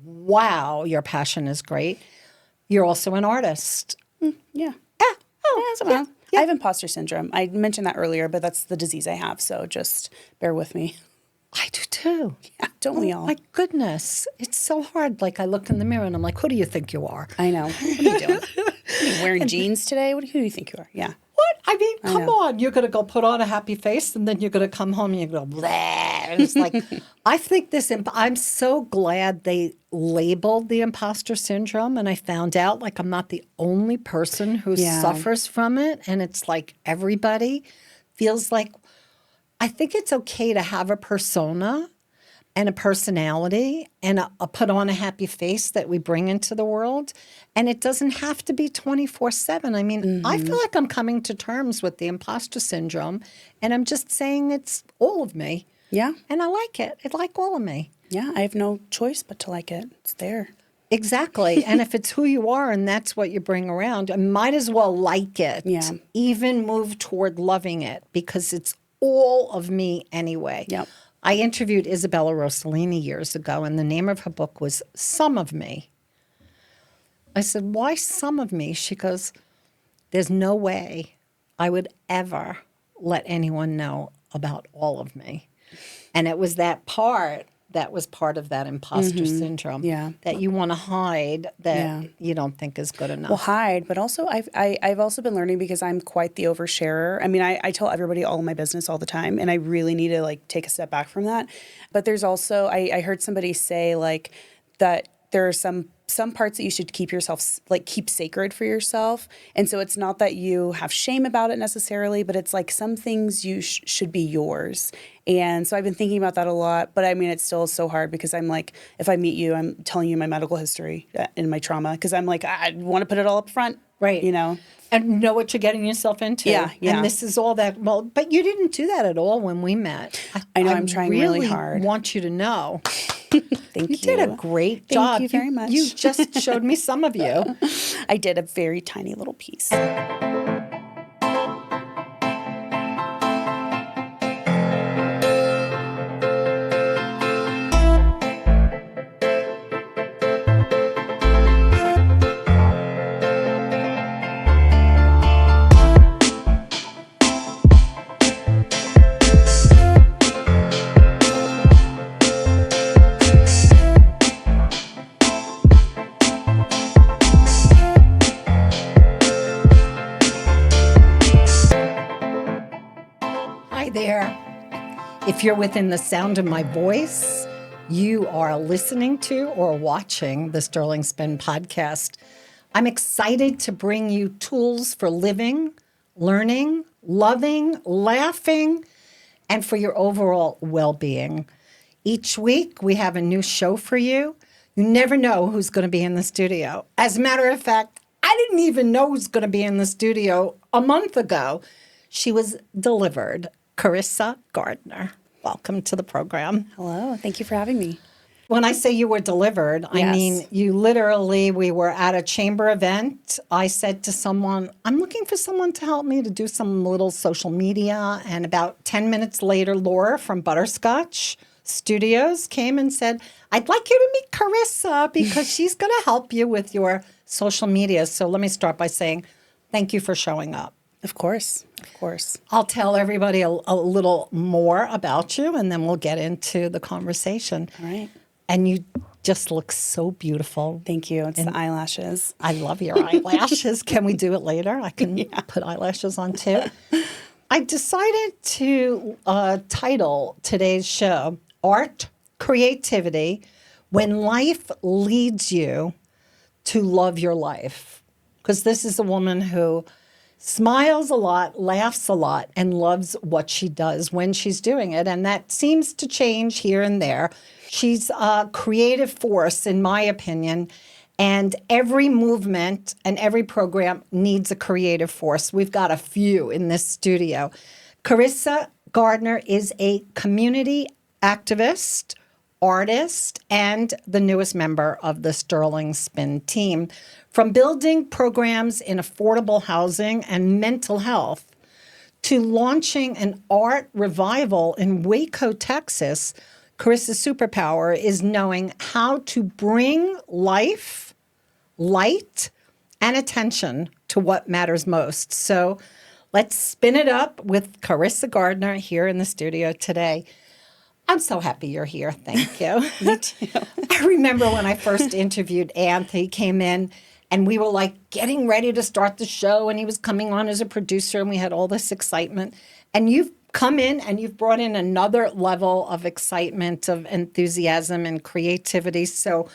wow, your passion is great. You're also an artist. Yeah. Yeah. I have imposter syndrome. I mentioned that earlier, but that's the disease I have. So just bear with me. I do too. Yeah, don't we all? My goodness. It's so hard. Like I look in the mirror and I'm like, who do you think you are? I know. What are you doing? Are you wearing jeans today? Who do you think you are? Yeah. What? I mean, come on. You're going to go put on a happy face and then you're going to come home and you go, bleh. And it's like, I think I'm so glad they labeled the imposter syndrome. And I found out like I'm not the only person who suffers from it. And it's like everybody feels like, I think it's okay to have a persona and a personality and a put on a happy face that we bring into the world. And it doesn't have to be 24/7. I mean, I feel like I'm coming to terms with the imposter syndrome and I'm just saying it's all of me. Yeah. And I like it. It's like all of me. Yeah. I have no choice but to like it. It's there. Exactly. And if it's who you are and that's what you bring around, I might as well like it. Yeah. Even move toward loving it because it's all of me anyway. Yep. I interviewed Isabella Rossellini years ago, and the name of her book was Some of Me. I said, why some of me? She goes, there's no way I would ever let anyone know about all of me. And it was that part that was part of that imposter syndrome that you want to hide that you don't think is good enough. Well, hide, but also I've also been learning because I'm quite the oversharer. I mean, I tell everybody all of my business all the time, and I really need to like take a step back from that. But there's also I heard somebody say like that there are some parts that you should keep sacred for yourself. And so it's not that you have shame about it necessarily, but it's like some things you should be yours. And so I've been thinking about that a lot, but I mean, it's still so hard because I'm like, if I meet you, I'm telling you my medical history and my trauma because I'm like, I want to put it all up front. Right. You know? And know what you're getting yourself into. Yeah. And this is all that. Well, but you didn't do that at all when we met. I know. I'm trying really hard. I want you to know. Thank you. You did a great job. Thank you very much. You just showed me some of you. I did a very tiny little piece. There. If you're within the sound of my voice, you are listening to or watching the Sterling Spin podcast. I'm excited to bring you tools for living, learning, loving, laughing, and for your overall well-being. Each week, we have a new show for you. You never know who's going to be in the studio. As a matter of fact, I didn't even know who's going to be in the studio a month ago. She was delivered. Karisa Garner, welcome to the program. Hello. Thank you for having me. When I say you were delivered, I mean, you literally, we were at a chamber event. I said to someone, I'm looking for someone to help me to do some little social media. And about 10 minutes later, Laura from Butterscotch Studios came and said, I'd like you to meet Karisa because she's going to help you with your social media. So let me start by saying thank you for showing up. Of course. Of course. I'll tell everybody a little more about you, and then we'll get into the conversation. All right. And you just look so beautiful. Thank you. It's the eyelashes. I love your eyelashes. Can we do it later? I can put eyelashes on too. I decided to title today's show, Art, Creativity, When Life Leads You to Love Your Life. Because this is a woman who smiles a lot, laughs a lot, and loves what she does when she's doing it. And that seems to change here and there. She's a creative force, in my opinion. And every movement and every program needs a creative force. We've got a few in this studio. Karisa Garner is a community activist, artist, and the newest member of the Sterling Spin team. From building programs in affordable housing and mental health to launching an art revival in Waco, Texas, Karisa's superpower is knowing how to bring life, light, and attention to what matters most. So let's spin it up with Karisa Garner here in the studio today. I'm so happy you're here. Thank you. Me too. I remember when I first interviewed Anthony, came in and we were like getting ready to start the show and he was coming on as a producer and we had all this excitement. And you've come in and you've brought in another level of excitement, of enthusiasm and creativity. So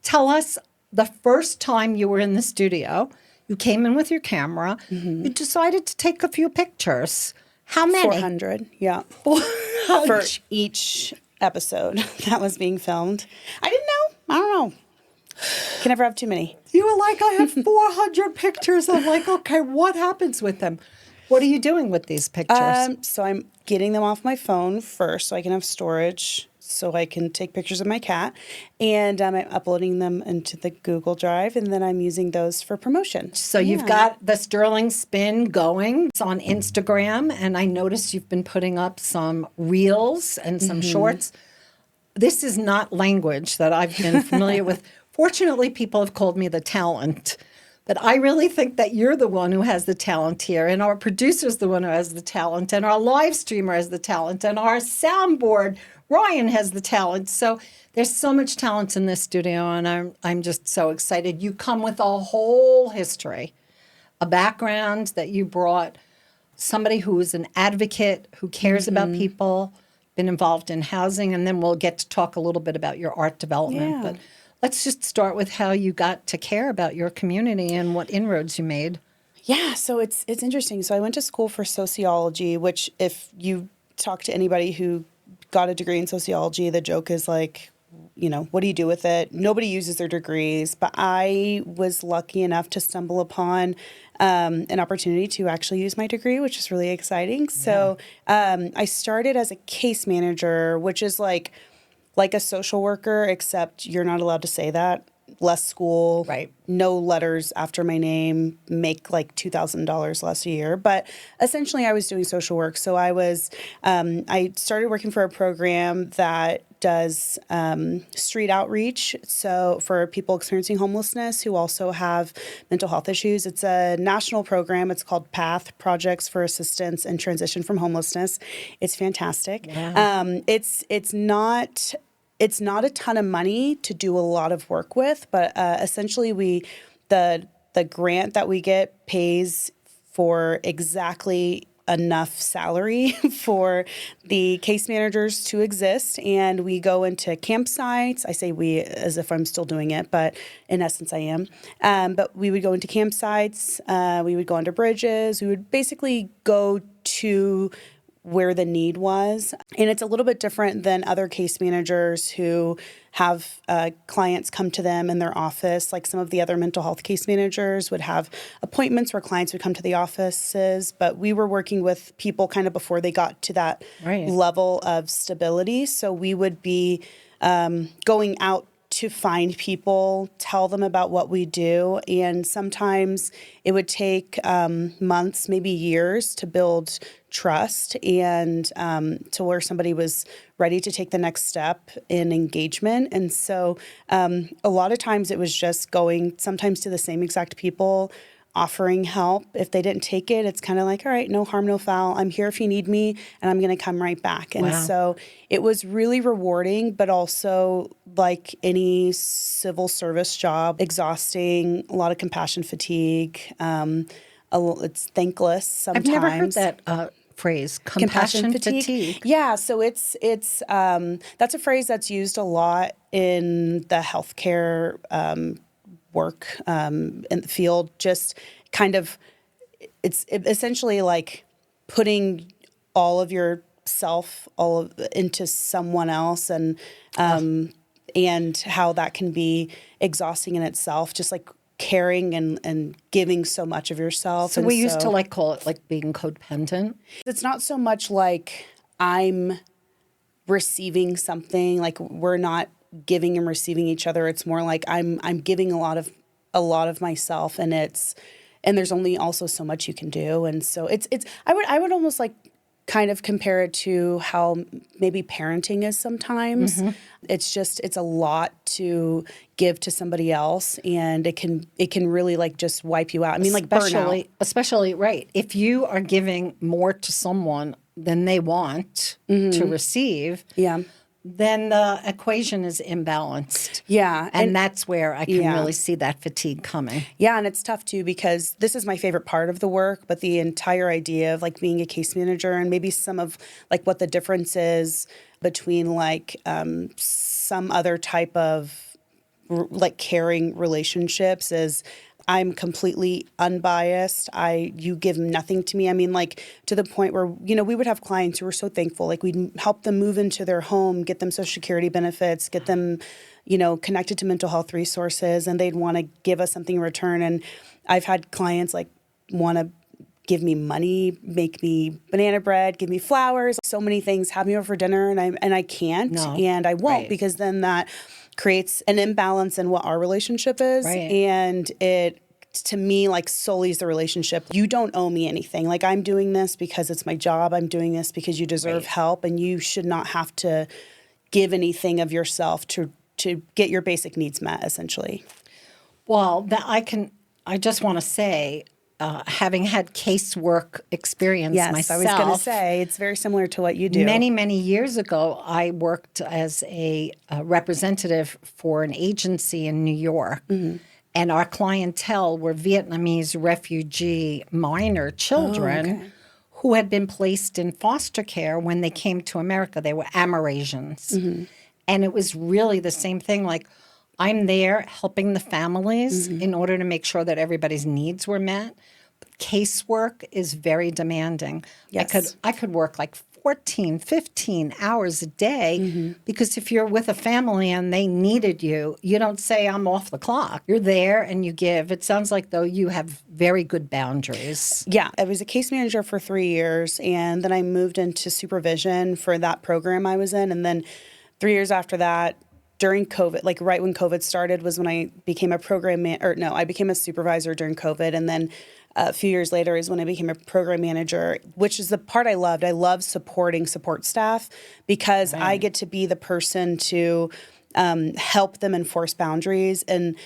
tell us, the first time you were in the studio, you came in with your camera, you decided to take a few pictures. How many? 400, yeah. For each episode that was being filmed. I didn't know. I don't know. Can never have too many. You were like, I have 400 pictures. I'm like, okay, what happens with them? What are you doing with these pictures? So I'm getting them off my phone first so I can have storage so I can take pictures of my cat. And I'm uploading them into the Google Drive, and then I'm using those for promotion. So you've got the Sterling Spin going. It's on Instagram, and I noticed you've been putting up some reels and some shorts. This is not language that I've been familiar with. Fortunately, people have called me the talent. But I really think that you're the one who has the talent here, and our producer's the one who has the talent, and our live streamer has the talent, and our soundboard, Ryan, has the talent. So there's so much talent in this studio, and I'm just so excited. You come with a whole history, a background that you brought, somebody who is an advocate, who cares about people, been involved in housing, and then we'll get to talk a little bit about your art development. Yeah. But let's just start with how you got to care about your community and what inroads you made. Yeah, so it's interesting. So I went to school for sociology, which if you talk to anybody who got a degree in sociology, the joke is like, you know, what do you do with it? Nobody uses their degrees, but I was lucky enough to stumble upon an opportunity to actually use my degree, which is really exciting. So I started as a case manager, which is like a social worker, except you're not allowed to say that. Less school, Right. No letters after my name, make like $2,000 less a year. But essentially, I was doing social work. So I started working for a program that does street outreach. So for people experiencing homelessness who also have mental health issues, it's a national program. It's called PATH, Projects for Assistance and Transition from Homelessness. It's fantastic. Wow. It's not a ton of money to do a lot of work with, but essentially the grant that we get pays for exactly enough salary for the case managers to exist. And we go into campsites. I say we as if I'm still doing it, but in essence I am. But we would go into campsites. We would go under bridges. We would basically go to where the need was. And it's a little bit different than other case managers who have clients come to them in their office. Like some of the other mental health case managers would have appointments where clients would come to the offices, but we were working with people kind of before they got to that level of stability. So we would be going out to find people, tell them about what we do. And sometimes it would take months, maybe years to build trust and to where somebody was ready to take the next step in engagement. And so a lot of times it was just going sometimes to the same exact people, offering help. If they didn't take it, it's kind of like, all right, no harm, no foul. I'm here if you need me, and I'm going to come right back. And so it was really rewarding, but also like any civil service job, exhausting, a lot of compassion fatigue. It's thankless sometimes. I've never heard that phrase, compassion fatigue. Yeah, so it's that's a phrase that's used a lot in the healthcare work in the field. Just kind of, it's essentially like putting all of yourself into someone else, and how that can be exhausting in itself. Just like caring and giving so much of yourself. So we used to like call it like being codependent. It's not so much like I'm receiving something, like we're not giving and receiving each other. It's more like I'm giving a lot of myself, and there's only also so much you can do. And so it's I would almost like kind of compare it to how maybe parenting is sometimes. It's a lot to give to somebody else, and it can really like just wipe you out. I mean, like burnout. Especially, right. If you are giving more to someone than they want to receive, then the equation is imbalanced. Yeah. And that's where I can really see that fatigue coming. Yeah, and it's tough too because this is my favorite part of the work, but the entire idea of like being a case manager and maybe some of like what the difference is between like some other type of like caring relationships is I'm completely unbiased. You give nothing to me. I mean, like to the point where, we would have clients who were so thankful. Like we'd help them move into their home, get them Social Security benefits, get them, connected to mental health resources, and they'd want to give us something in return. And I've had clients like want to give me money, make me banana bread, give me flowers, so many things, have me over for dinner, and I can't, and I won't because then that creates an imbalance in what our relationship is. Right. And it, to me, like sullies the relationship. You don't owe me anything. Like I'm doing this because it's my job. I'm doing this because you deserve help, and you should not have to give anything of yourself to get your basic needs met, essentially. Well, I just want to say, having had casework experience myself. I was going to say, it's very similar to what you do. Many, many years ago, I worked as a representative for an agency in New York. And our clientele were Vietnamese refugee minor children who had been placed in foster care when they came to America. They were Amerasians. And it was really the same thing. Like, I'm there helping the families in order to make sure that everybody's needs were met. But casework is very demanding. Yes. I could work like 14, 15 hours a day because if you're with a family and they needed you, you don't say, I'm off the clock. You're there and you give. It sounds like, though, you have very good boundaries. Yeah. I was a case manager for 3 years, and then I moved into supervision for that program I was in. And then 3 years after that, during COVID, like right when COVID started was when I became a I became a supervisor during COVID. And then a few years later is when I became a program manager, which is the part I loved. I love supporting support staff because I get to be the person to help them enforce boundaries and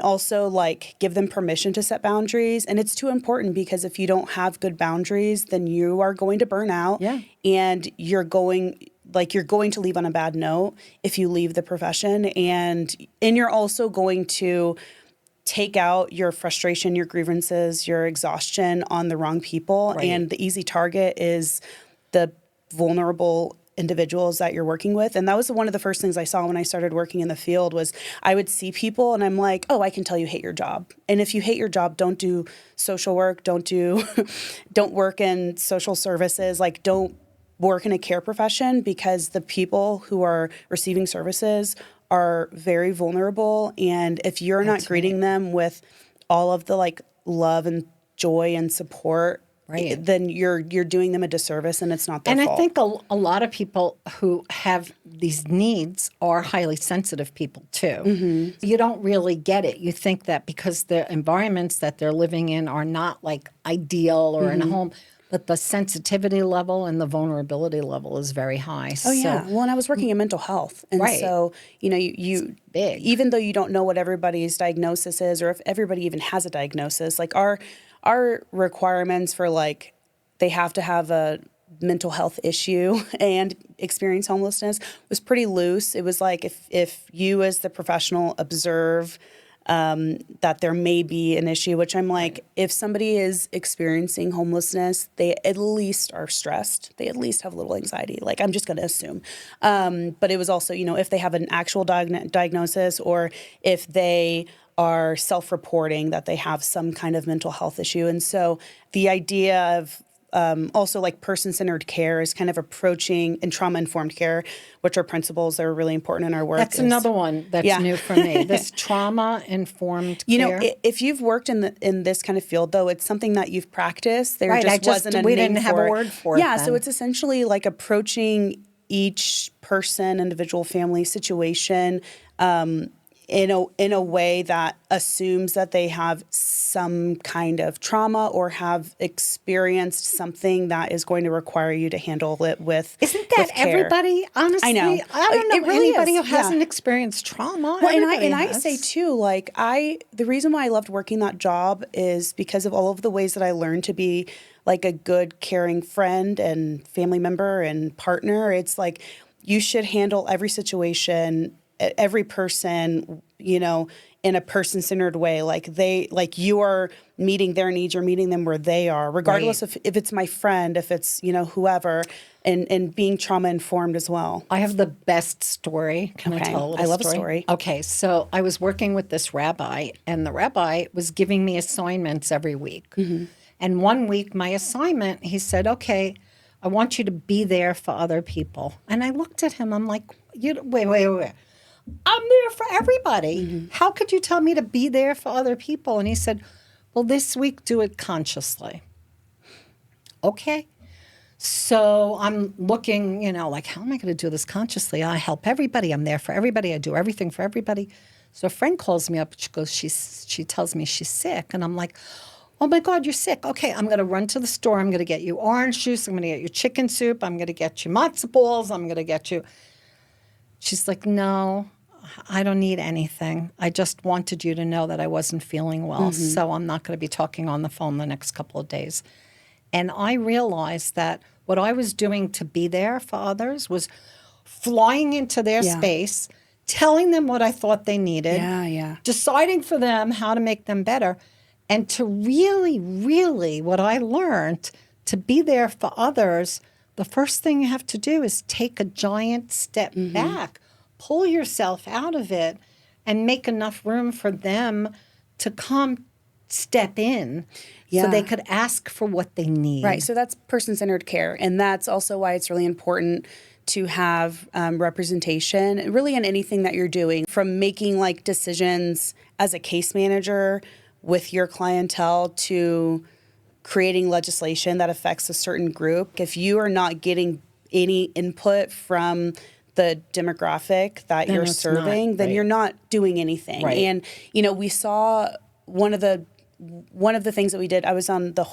also like give them permission to set boundaries. And it's too important because if you don't have good boundaries, then you are going to burn out and you're going to leave on a bad note if you leave the profession. And you're also going to take out your frustration, your grievances, your exhaustion on the wrong people. Right. And the easy target is the vulnerable individuals that you're working with. And that was one of the first things I saw when I started working in the field was I would see people and I'm like, oh, I can tell you hate your job. And if you hate your job, don't do social work, don't work in social services, like don't work in a care profession because the people who are receiving services are very vulnerable. And if you're not greeting them with all of the like love and joy and support, then you're doing them a disservice and it's not their fault. And I think a lot of people who have these needs are highly sensitive people too. You don't really get it. You think that because the environments that they're living in are not like ideal or in a home, but the sensitivity level and the vulnerability level is very high. Oh, yeah. Well, and I was working in mental health. And so, you big. Even though you don't know what everybody's diagnosis is or if everybody even has a diagnosis, like our requirements for like they have to have a mental health issue and experience homelessness was pretty loose. It was like if you as the professional observe that there may be an issue, which I'm like, if somebody is experiencing homelessness, they at least are stressed. They at least have a little anxiety. Like, I'm just going to assume. But it was also, if they have an actual diagnosis or if they are self-reporting that they have some kind of mental health issue. And so the idea of also like person-centered care is kind of approaching and trauma-informed care, which are principles that are really important in our work. That's another one that's new for me. This trauma-informed care. If you've worked in this kind of field, though, it's something that you've practiced. There wasn't a name for it. We didn't have a word for it. Yeah, so it's essentially like approaching each person, individual family situation in a way that assumes that they have some kind of trauma or have experienced something that is going to require you to handle it with Isn't that with care. everybody? Honestly, I know. I don't know It really anybody is. who hasn't experienced trauma. Well, Everybody I has. say too, like the reason why I loved working that job is because of all of the ways that I learned to be like a good, caring friend and family member and partner. It's like you should handle every situation, every person, in a person-centered way. Like you are meeting their needs, you're meeting them where they are, regardless Right. if it's my friend, if it's, whoever, and being trauma-informed as well. I have the best story. Can I Okay. tell a little I love a story. Okay, so I was working with this rabbi, and the rabbi was giving me assignments every week. Mm-hmm. And one week, my assignment, he said, okay, I want you to be there for other people. And I looked at him, I'm like, wait. I'm there for everybody. Mm-hmm. How could you tell me to be there for other people? And he said, well, this week, do it consciously. Okay. So I'm looking, like, how am I going to do this consciously? I help everybody. I'm there for everybody. I do everything for everybody. So a friend calls me up. She goes, she tells me she's sick. And I'm like, oh, my God, you're sick. Okay, I'm going to run to the store. I'm going to get you orange juice. I'm going to get you chicken soup. I'm going to get you matzo balls. I'm going to get you. She's like, no, I don't need anything. I just wanted you to know that I wasn't feeling well. So I'm not going to be talking on the phone the next couple of days. And I realized that what I was doing to be there for others was flying into their space, telling them what I thought they needed, deciding for them how to make them better, and to really, really, what I learned, to be there for others, the first thing you have to do is take a giant step back, pull yourself out of it, and make enough room for them to come step in so they could ask for what they need. Right. So that's person-centered care. And that's also why it's really important to have representation really in anything that you're doing, from making like decisions as a case manager with your clientele to creating legislation that affects a certain group. If you are not getting any input from the demographic that you're serving, then you're not doing anything. Right. And, we saw one of the things that we did, I was on the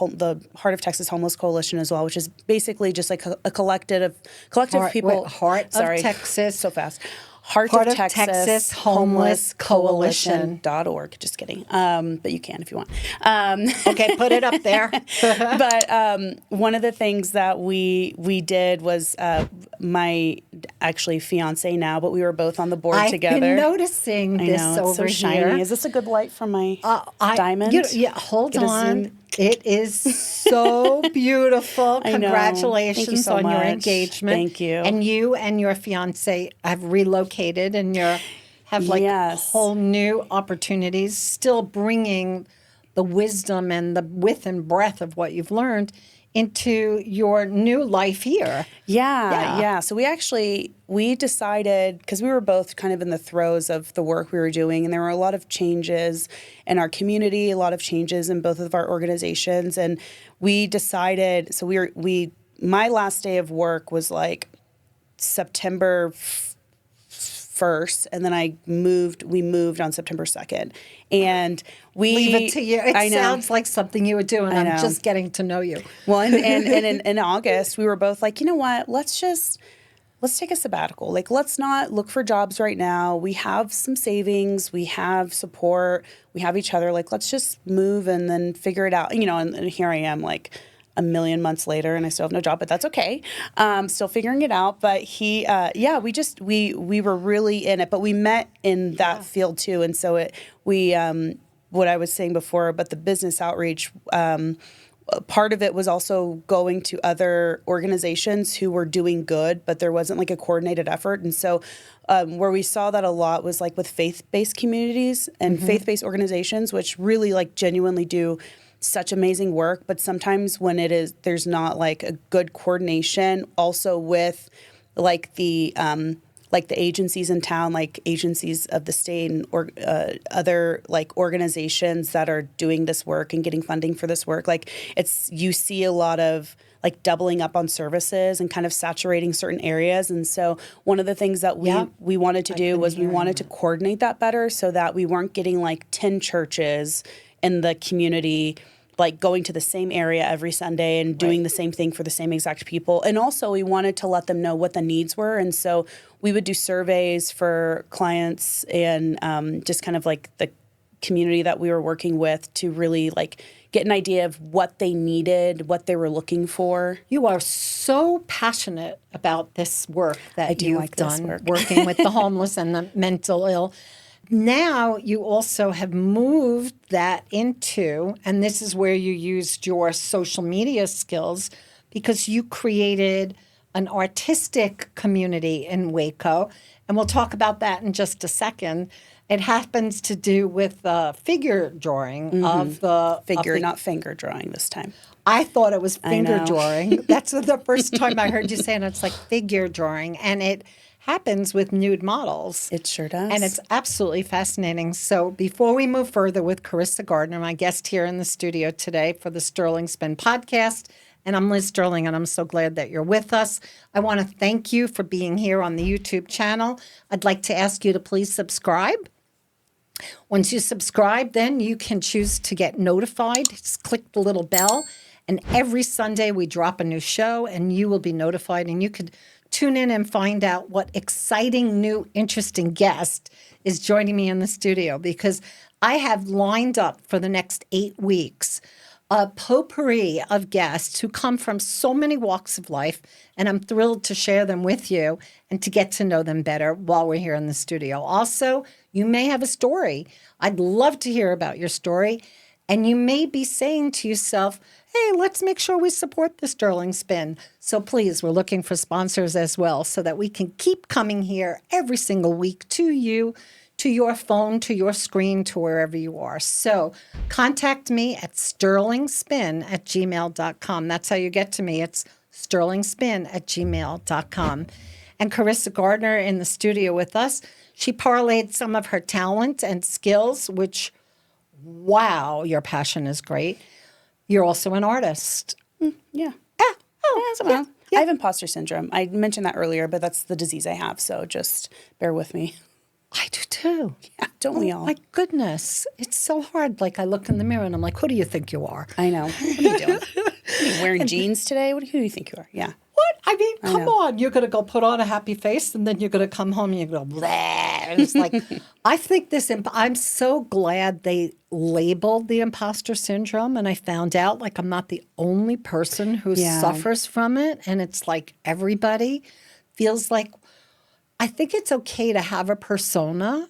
Heart of Texas Homeless Coalition as well, which is basically just like a collective people. Heart of Texas. So fast. Heart of Texas Homeless Coalition.org. Just kidding. But you can if you want. Okay, put it up there. But one of the things that we did was my actually fiance now, but we were both on the board together. I've been noticing this over so here. shiny. Is this a good light from my diamond? Hold on. It is so beautiful. Congratulations Thank you so on your much. engagement. Thank you. And you and your fiance have relocated and have whole new opportunities, still bringing the wisdom and the width and breadth of what you've learned into your new life here. Yeah. So we decided, because we were both kind of in the throes of the work we were doing, and there were a lot of changes in our community, a lot of changes in both of our organizations, and we decided, so my last day of work was like September 1st, and then we moved on September 2nd. And we leave it to you. It sounds like something you would do, and I'm just getting to know you. Well, and in August, we were both like, you know what, let's take a sabbatical. Like, let's not look for jobs right now. We have some savings, we have support, we have each other. Like, let's just move and then figure it out. And here I am, like, a million months later, and I still have no job, but that's okay. Still figuring it out. But we were really in it, but we met in that field too. And so what I was saying before about the business outreach, part of it was also going to other organizations who were doing good, but there wasn't like a coordinated effort. And so where we saw that a lot was like with faith-based communities and faith-based organizations, which really like genuinely do such amazing work, but sometimes when there's not like a good coordination also with like the like the agencies in town, like agencies of the state and other like organizations that are doing this work and getting funding for this work. Like you see a lot of like doubling up on services and kind of saturating certain areas. And so one of the things that we wanted to do was we wanted to coordinate that better so that we weren't getting like 10 churches in the community like going to the same area every Sunday and doing the same thing for the same exact people. And also we wanted to let them know what the needs were. And so we would do surveys for clients and just kind of like the community that we were working with to really like get an idea of what they needed, what they were looking for. You are so passionate about this work that you've done, working with the homeless and the mental ill. Now you also have moved that into, and this is where you used your social media skills, because you created an artistic community in Waco. And we'll talk about that in just a second. It happens to do with figure drawing of the... Not finger drawing this time. I thought it was finger drawing. That's the first time I heard you say it. It's like figure drawing. And it happens with nude models. It sure does. And it's absolutely fascinating. So before we move further with Karisa Garner, my guest here in the studio today for the Sterling Spin podcast, and I'm Liz Sterling, and I'm so glad that you're with us. I want to thank you for being here on the YouTube channel. I'd like to ask you to please subscribe. Once you subscribe, then you can choose to get notified. Just click the little bell, and every Sunday we drop a new show, and you will be notified, and you could tune in and find out what exciting, new, interesting guest is joining me in the studio, because I have lined up for the next 8 weeks a potpourri of guests who come from so many walks of life, and I'm thrilled to share them with you and to get to know them better while we're here in the studio. Also, you may have a story. I'd love to hear about your story, and you may be saying to yourself, hey, let's make sure we support the Sterling Spin. So please, we're looking for sponsors as well so that we can keep coming here every single week to you, to your phone, to your screen, to wherever you are. So contact me at sterlingspin@gmail.com. That's how you get to me. It's sterlingspin@gmail.com. And Karisa Gardner in the studio with us. She parlayed some of her talent and skills, which, wow, your passion is great. You're also an artist. Yeah. Yeah. I have imposter syndrome. I mentioned that earlier, but that's the disease I have. So just bear with me. I do too. Yeah, don't we all? My goodness. It's so hard. Like I look in the mirror and I'm like, who do you think you are? I know. What are you doing? Are you wearing jeans today? Who do you think you are? Yeah. What? I mean, come on. You're going to go put on a happy face and then you're going to come home and you're going to go, bleh. And it's like, I think I'm so glad they labeled the imposter syndrome. And I found out like I'm not the only person who suffers from it. And it's like everybody feels like, I think it's okay to have a persona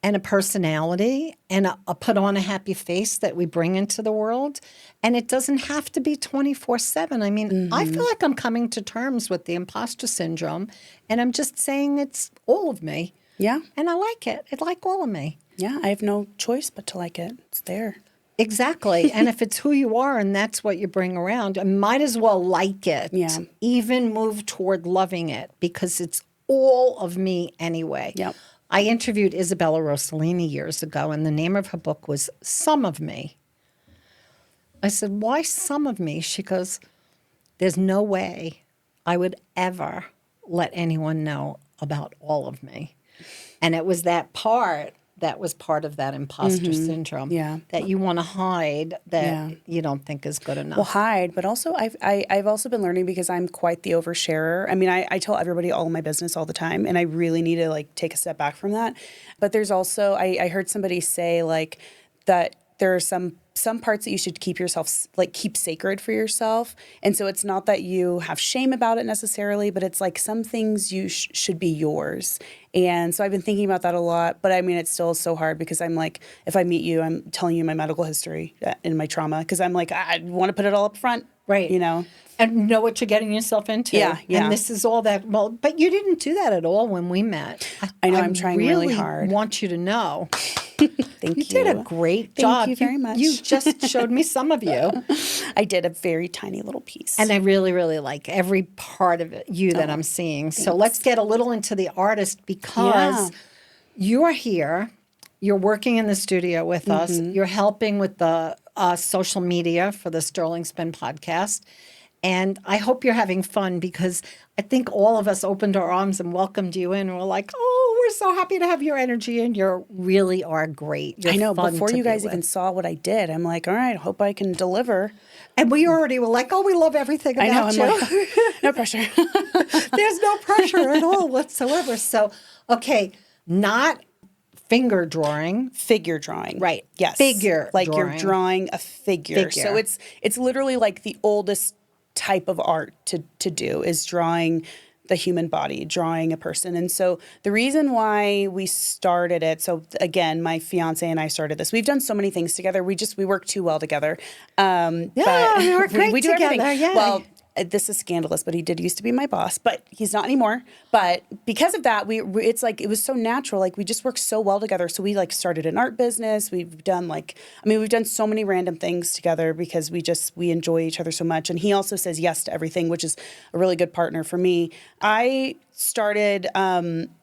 and a personality and a put on a happy face that we bring into the world. And it doesn't have to be 24/7. I mean, I feel like I'm coming to terms with the imposter syndrome, and I'm just saying it's all of me. Yeah. And I like it. It's like all of me. Yeah, I have no choice but to like it. It's there. Exactly. And if it's who you are and that's what you bring around, I might as well like it. Yeah. Even move toward loving it because it's all of me anyway. Yep. I interviewed Isabella Rossellini years ago, and the name of her book was Some of Me. I said, why some of me? She goes, there's no way I would ever let anyone know about all of me. And it was that part that was part of that imposter syndrome that you want to hide that you don't think is good enough. Well, hide, but also I've also been learning because I'm quite the oversharer. I mean, I tell everybody all my business all the time, and I really need to like take a step back from that. But there's also I heard somebody say like that there are some parts that you should keep sacred for yourself. And so it's not that you have shame about it necessarily, but it's like some things you should be yours. And so I've been thinking about that a lot, but I mean, it's still so hard because I'm like, if I meet you, I'm telling you my medical history and my trauma because I'm like, I want to put it all up front. Right. You know? And know what you're getting yourself into. Yeah. And this is all that. Well, but you didn't do that at all when we met. I know. I'm trying really hard. I want you to know Thank you. You did a great job. Thank you very much. You just showed me some of you. I did a very tiny little piece. And I really, really like every part of you that I'm seeing. So let's get a little into the artist because you're here. You're working in the studio with us. You're helping with the social media for the Sterling Spin podcast. And I hope you're having fun because I think all of us opened our arms and welcomed you in. And we're like, oh, we're so happy to have your energy. And you really are great. You're I know. fun Before to you be guys with. even saw what I did, I'm like, all right, I hope I can deliver. And we already were like, oh, we love everything about I know. you. I'm like, no pressure. There's no pressure at all whatsoever. So, okay, not finger drawing. Figure drawing. Right. Yes. Figure like drawing. you're drawing a figure. So it's literally like the oldest type of art to do is drawing the human body, drawing a person. And so the reason why we started it, so again, my fiance and I started this. We've done so many things together. We work too well together. Yeah, we work great we do together. everything. Yeah. Well, this is scandalous, but he did used to be my boss, but he's not anymore. But because of that, it's like, it was so natural. Like we just work so well together. So we like started an art business. We've done we've done so many random things together because we enjoy each other so much. And he also says yes to everything, which is a really good partner for me. I started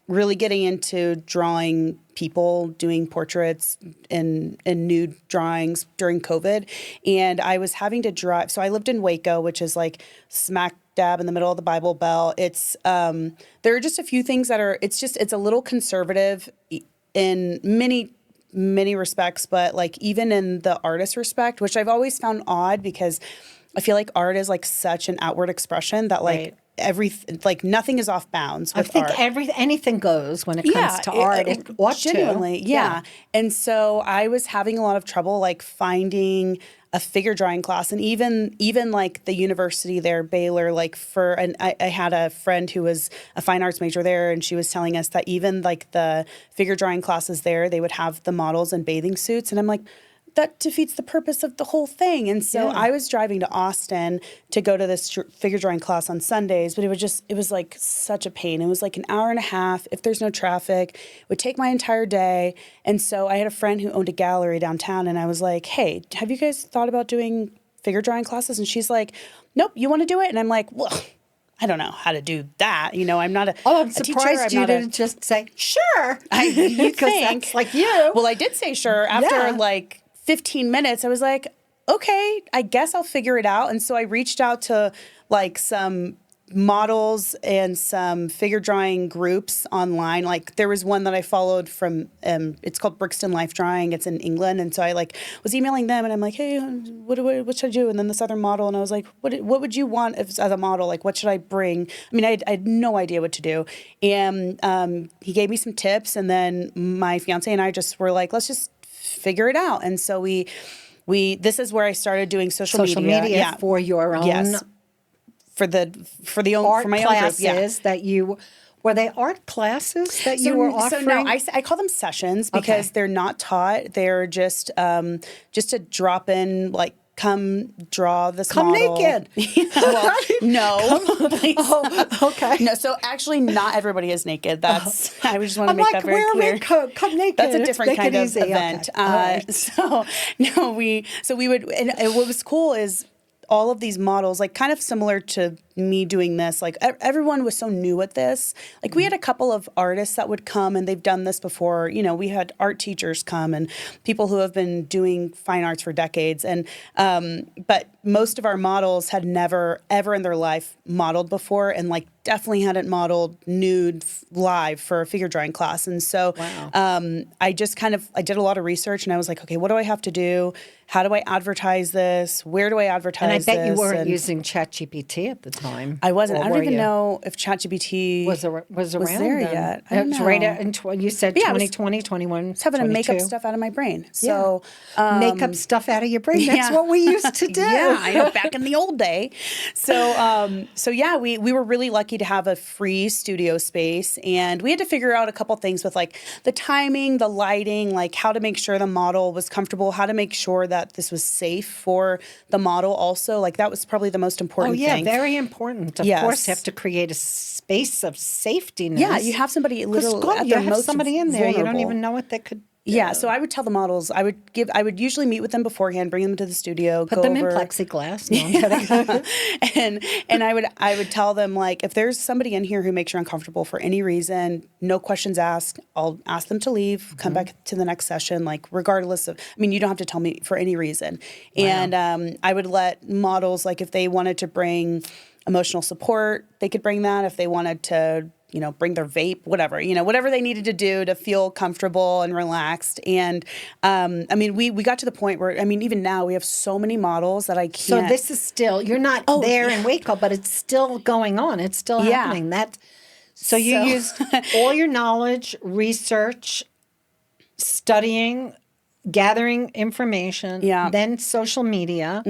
really getting into drawing people, doing portraits and nude drawings during COVID. And I was having to drive. So I lived in Waco, which is like smack dab in the middle of the Bible Belt. It's there are just a few things that are, it's a little conservative in many respects, but like even in the artist respect, which I've always found odd because I feel like art is like such an outward expression that like nothing is off bounds with art. I think anything goes when it comes to art. It ought genuinely, to. yeah. And so I was having a lot of trouble like finding a figure drawing class, and even like the university there, Baylor, I had a friend who was a fine arts major there, and she was telling us that even like the figure drawing classes there, they would have the models in bathing suits, and I'm like, that defeats the purpose of the whole thing. And so I was driving to Austin to go to this figure drawing class on Sundays, but it was like such a pain. It was like an hour and a half. If there's no traffic, it would take my entire day. And so I had a friend who owned a gallery downtown, and I was like, hey, have you guys thought about doing figure drawing classes? And she's like, nope, you want to do it? And I'm like, well, I don't know how to do that. You know, I'm not I'm surprised you didn't just say, sure. You because think. that's like you. Well, I did say sure. After like 15 minutes, I was like, okay, I guess I'll figure it out. And so I reached out to like some models and some figure drawing groups online. Like there was one that I followed from, it's called Brixton Life Drawing. It's in England. And so I like was emailing them, and I'm like, hey, what should I do? And then this other model, and I was like, what would you want as a model? Like, what should I bring? I mean, I had no idea what to do. And he gave me some tips, and then my fiance and I just were like, let's just figure it out. And so we this is where I started doing social media for your own for my classes own group, that were they art classes that you were offering? So no, I call them sessions because they're not taught. They're just a drop in, like, come draw this model. Naked. Well, no. Oh, okay. No, so actually not everybody is naked. That's I just want to make that very clear. Come naked. That's a different kind of easy. event. Okay. Right. So no, we would, and what was cool is all of these models, like kind of similar to me doing this, like everyone was so new at this. Like we had a couple of artists that would come, and they've done this before. You know, we had art teachers come and people who have been doing fine arts for decades. And but most of our models had never ever in their life modeled before, and like definitely hadn't modeled nude live for a figure drawing class. And so I just I did a lot of research, and I was like, okay, what do I have to do? How do I advertise this? Where do I advertise this? And I bet you weren't using ChatGPT at the time. I wasn't. I don't even know if ChatGPT was around there then. yet. I don't know. Right you said 2020, 21, I was having to make up stuff out of my brain. So make up stuff out of your brain. That's what we used to do. Yeah, I know, back in the old day. So we were really lucky to have a free studio space, and we had to figure out a couple things with like the timing, the lighting, like how to make sure the model was comfortable, how to make sure that this was safe for the model also. Like that was probably the most important thing. Very important. Of course, you have to create a space of safety. Yeah, you have somebody little at you their have most somebody in there. vulnerable. You don't even know what they could Yeah, so I would tell the models, I would usually meet with them beforehand, bring them to the studio, Put them in plexiglass. No, I'm kidding. and I would tell them, like, if there's somebody in here who makes you uncomfortable for any reason, no questions asked, I'll ask them to leave, come back to the next session, like, regardless of, I mean, you don't have to tell me for any reason. Wow. And I would let models, like, if they wanted to bring emotional support, they could bring that. If they wanted to, bring their vape, whatever they needed to do to feel comfortable and relaxed. And I mean, we got to the point where, I mean, even now we have so many models that I can't. So this is still, you're not there in Waco, but it's still going on. It's still happening. So you used all your knowledge, research, studying, gathering information, then social media,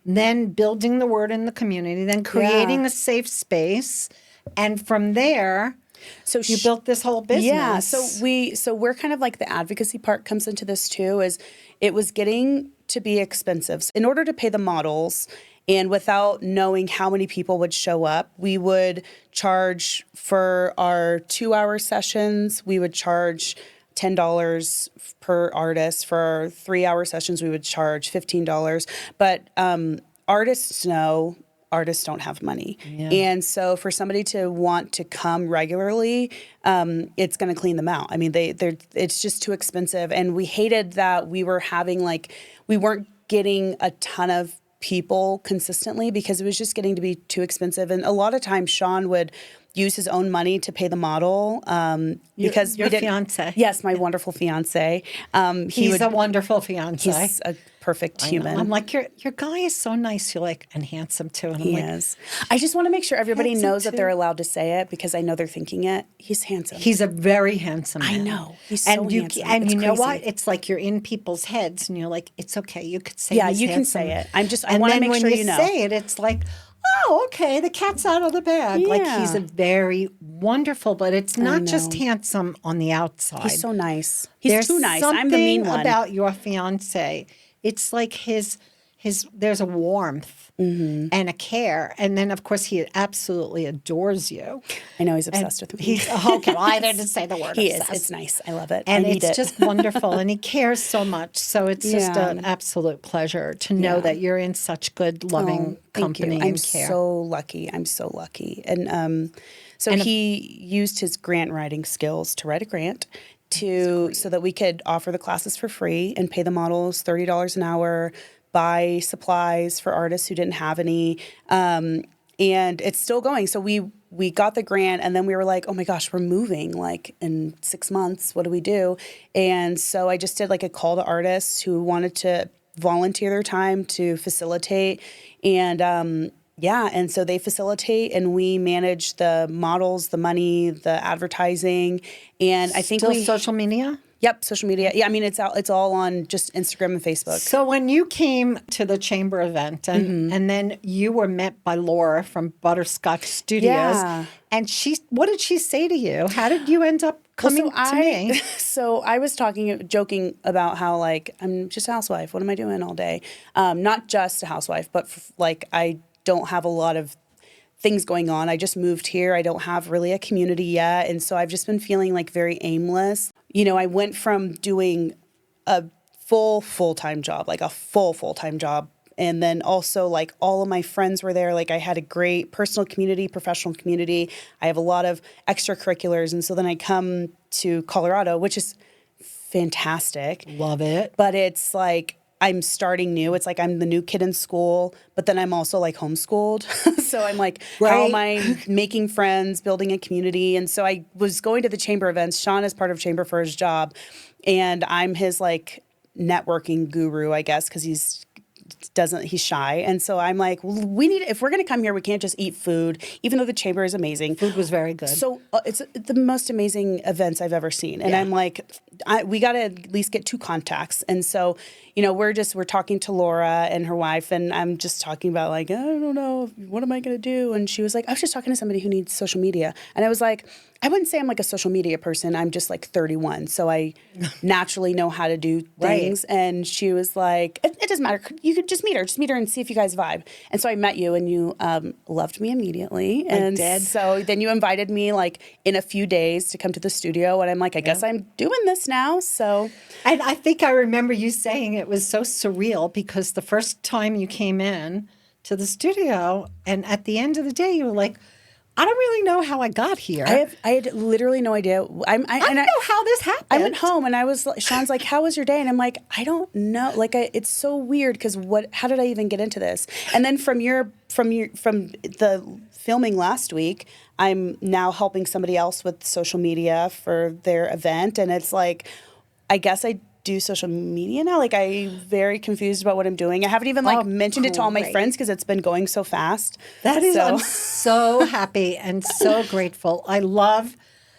then building the word in the community, then creating a safe space. And from there, you built this whole business. Yeah. So we're kind of like the advocacy part comes into this too, is it was getting to be expensive. In order to pay the models and without knowing how many people would show up, we would charge for our 2-hour sessions. We would charge $10 per artist. For our 3-hour sessions, we would charge $15. But artists know artists don't have money. Yeah. And so for somebody to want to come regularly, it's going to clean them out. I mean, it's just too expensive. And we hated that we weren't getting a ton of people consistently because it was just getting to be too expensive. And a lot of times Sean would use his own money to pay the model because your fiance. Yes, my wonderful fiance. He's a wonderful fiance. He's a perfect human. I'm like, your guy is so nice. You're like, and handsome too. And he is. I just want to make sure everybody knows that they're allowed to say it because I know they're thinking it. He's handsome. He's a very handsome man. I know. He's so handsome. And you know what? It's like you're in people's heads and you're like, it's okay. You could say he's you handsome. Can say it. I want to make sure you know. And then when you say it, it's like, oh, okay, the cat's out of the bag. Yeah. Like he's a very wonderful, but it's not just handsome on the outside. He's so nice. He's too nice. I'm the mean one. Something about your fiance. It's like there's a warmth and a care. And then, of course, he absolutely adores you. I know he's obsessed with me. Okay, well, I didn't say the word obsessed. It's nice. I love it. And it's just wonderful. And he cares so much. So it's just an absolute pleasure to know that you're in such good, loving company and care. I'm so lucky. And he used his grant writing skills to write a grant so that we could offer the classes for free and pay the models $30 an hour, buy supplies for artists who didn't have any. And it's still going. So we got the grant and then we were like, oh my gosh, we're moving like in 6 months. What do we do? And so I just did like a call to artists who wanted to volunteer their time to facilitate. And and so they facilitate and we manage the models, the money, the advertising. And I think social media? Yep, social media. Yeah, I mean, it's all on just Instagram and Facebook. So when you came to the Chamber event and then you were met by Laura from Butterscotch Studios, and what did she say to you? How did you end up coming to me? So I was joking about how, like, I'm just a housewife. What am I doing all day? Not just a housewife, but I don't have a lot of things going on. I just moved here. I don't have really a community yet. And so I've just been feeling like very aimless. I went from doing a full-time job, like a full-time job. And then also like all of my friends were there. Like I had a great personal community, professional community. I have a lot of extracurriculars. And so then I come to Colorado, which is fantastic. Love it. But it's like, I'm starting new. It's like I'm the new kid in school, but then I'm also like homeschooled. So I'm like, how am I making friends, building a community? And so I was going to the Chamber events. Sean is part of Chamber for his job. And I'm his like networking guru, I guess, because he's shy. And so I'm like, well, if we're going to come here, we can't just eat food, even though the Chamber is amazing. Food was very good. So it's the most amazing events I've ever seen. And I'm like, we got to at least get 2 contacts. And so, we're talking to Laura and her wife, and I'm just talking about like, I don't know, what am I going to do? And she was like, I was just talking to somebody who needs social media. And I was like, I wouldn't say I'm like a social media person. I'm just like 31. So I naturally know how to do things. Right. And she was like, and it doesn't matter. You could just meet her and see if you guys vibe. And so I met you, and you loved me immediately. And I did. So then you invited me like in a few days to come to the studio, and I'm like, I guess I'm doing this now. So, and I think I remember you saying it was so surreal because the first time you came in to the studio, and at the end of the day, you were like, I don't really know how I got here. I had literally no idea. I don't know how this happened. I went home and Sean's like, how was your day? And I'm like, I don't know. Like, it's so weird because how did I even get into this? And then from the filming last week, I'm now helping somebody else with social media for their event. And it's like, I guess I do social media now. Like, I'm very confused about what I'm doing. I haven't even mentioned it to all my friends because it's been going so fast. I'm so happy and so grateful. I love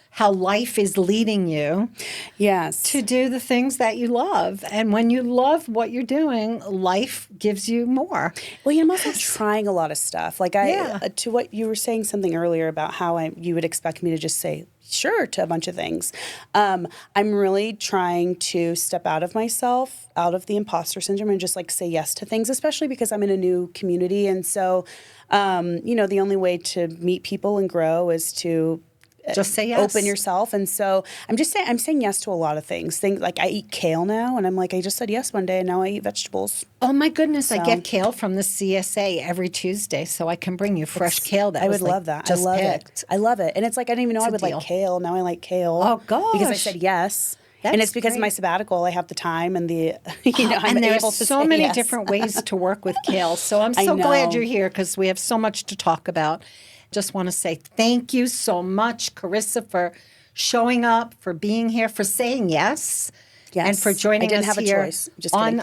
how life is leading you to do the things that you love. And when you love what you're doing, life gives you more. Well, I'm also trying a lot of stuff. Like to what you were saying something earlier about how you would expect me to just say sure to a bunch of things. I'm really trying to step out of myself, out of the imposter syndrome, and just like say yes to things, especially because I'm in a new community. And so, the only way to meet people and grow is to just say yes. Open yourself. And so I'm saying yes to a lot of things. Things like I eat kale now, and I'm like, I just said yes one day, and now I eat vegetables. Oh my goodness. So, I get kale from the CSA every Tuesday, so I can bring you fresh kale that I would love that. I love it. I love it. And it's like, I didn't even know I would like kale. Now I like kale. Oh gosh. Because I said yes. And it's because of my sabbatical, I have the time and I'm able to so many different ways to work with kale. So I'm so glad you're here because we have so much to talk about. Just want to say thank you so much, Karisa, for showing up, for being here, for saying yes. Yes. And for joining us here. I didn't have a choice. Just kidding.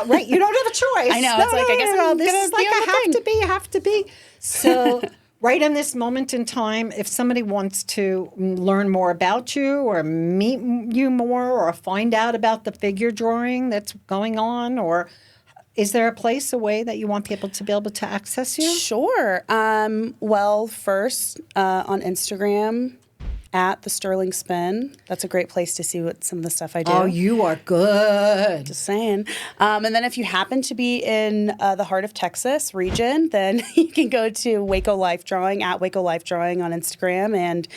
Right, you don't have a choice. I know. It's like, I guess I'm this is like I have to be. So right in this moment in time, if somebody wants to learn more about you or meet you more or find out about the figure drawing that's going on, or is there a way that you want people to be able to access you? Sure. Well, first on Instagram, at the Sterling Spin. That's a great place to see what some of the stuff I do. Oh, you are good. Just saying. And then if you happen to be in the heart of Texas region, then you can go to Waco Life Drawing, at Waco Life Drawing on Instagram. And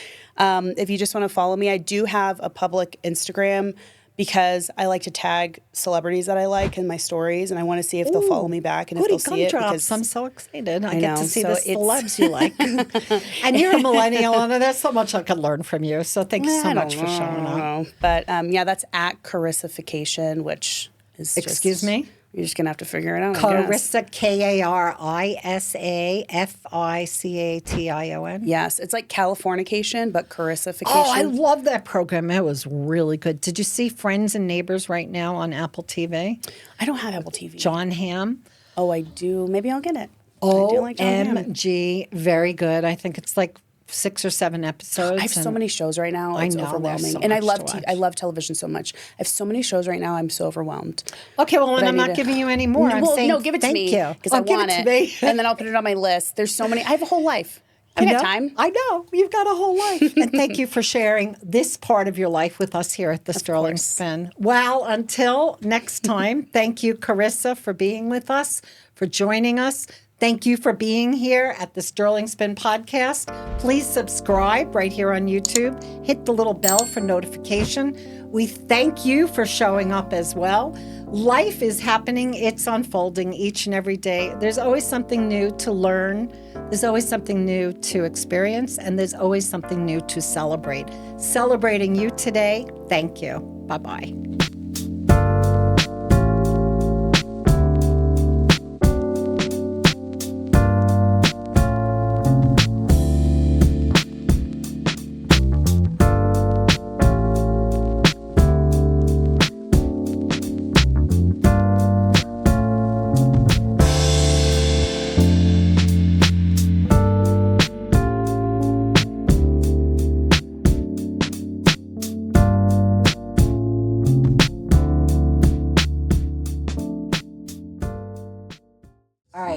if you just want to follow me, I do have a public Instagram because I like to tag celebrities that I like in my stories, and I want to see if they'll follow me back and if they'll see it. Because I'm so excited. I get to see the celebs you like. And you're a millennial, and there's so much I could learn from you. So thank you so much for showing up. But that's at Karisification, which is Excuse me? You're just going to have to figure it out. Karisa, Karisification. Yes. It's like Californication, but Karisification. Oh, I love that program. It was really good. Did you see Friends and Neighbors right now on Apple TV? I don't have Apple TV. John Hamm. Oh, I do. Maybe I'll get it. OMG. Very good. I think it's like 6 or 7 episodes. I have so many shows right now. It's overwhelming. And I love television so much. I have so many shows right now. I'm so overwhelmed. Okay, well, and I'm not giving you any more. I'm saying, no, give it to me. Because I want it. And then I'll put it on my list. There's so many. I have a whole life. I got time. I know. You've got a whole life. And thank you for sharing this part of your life with us here at the Sterling Spin. Well, until next time, thank you, Karisa, for being with us, for joining us. Thank you for being here at the Sterling Spin podcast. Please subscribe right here on YouTube. Hit the little bell for notification. We thank you for showing up as well. Life is happening. It's unfolding each and every day. There's always something new to learn. There's always something new to experience. And there's always something new to celebrate. Celebrating you today. Thank you. Bye-bye.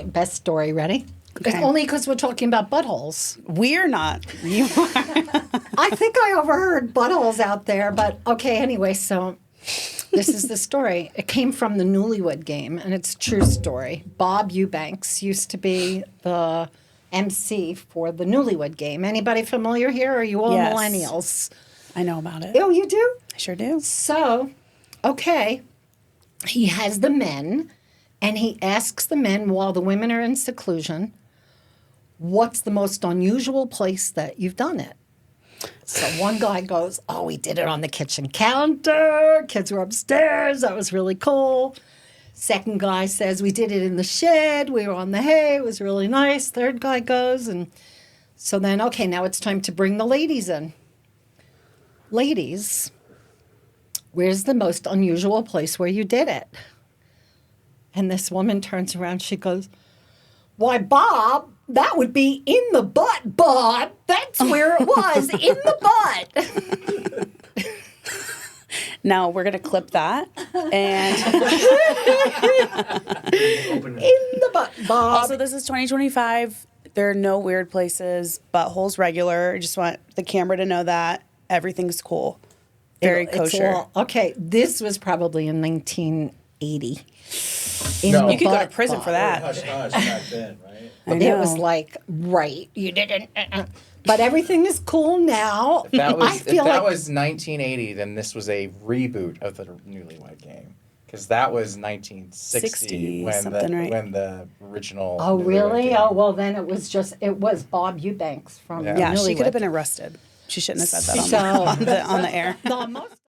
Best story. Ready? Okay. It's only because we're talking about buttholes. We're not. You are. I think I overheard buttholes out there, but okay, anyway, so This is the story. It came from the Newlywed Game, and it's a true story. Bob Eubanks used to be the MC for the Newlywed Game. Anybody familiar here? Or are you all Yes. millennials? I know about it. Oh, you do? I sure do. So, okay, he has the men, and he asks the men while the women are in seclusion, what's the most unusual place that you've done it? So one guy goes, oh, we did it on the kitchen counter. Kids were upstairs. That was really cool. Second guy says, we did it in the shed. We were on the hay. It was really nice. Third guy goes, and so then, okay, now it's time to bring the ladies in. Ladies, where's the most unusual place where you did it? And this woman turns around. She goes, why, Bob, that would be in the butt, Bob. That's where it was, in the butt. Now we're going to clip that. And In the butt, Bob. also, this is 2025. There are no weird places. Butthole's regular. I just want the camera to know that everything's cool. Very It's kosher. all- okay, this was probably in 1980. No. You could go to butt, prison for that. Hush hush back then, right? I It was know. like, right, you didn't. But everything is cool now. That was, I feel if that like was 1980, then this was a reboot of the Newlywed Game. Because that was 1960 60 when something, right? when the original. oh, Newlywed really? Game- Oh, well, then it was Bob Eubanks from Yeah. Yeah, she could have Newlywed. been arrested. She shouldn't have said that So- on the air. The most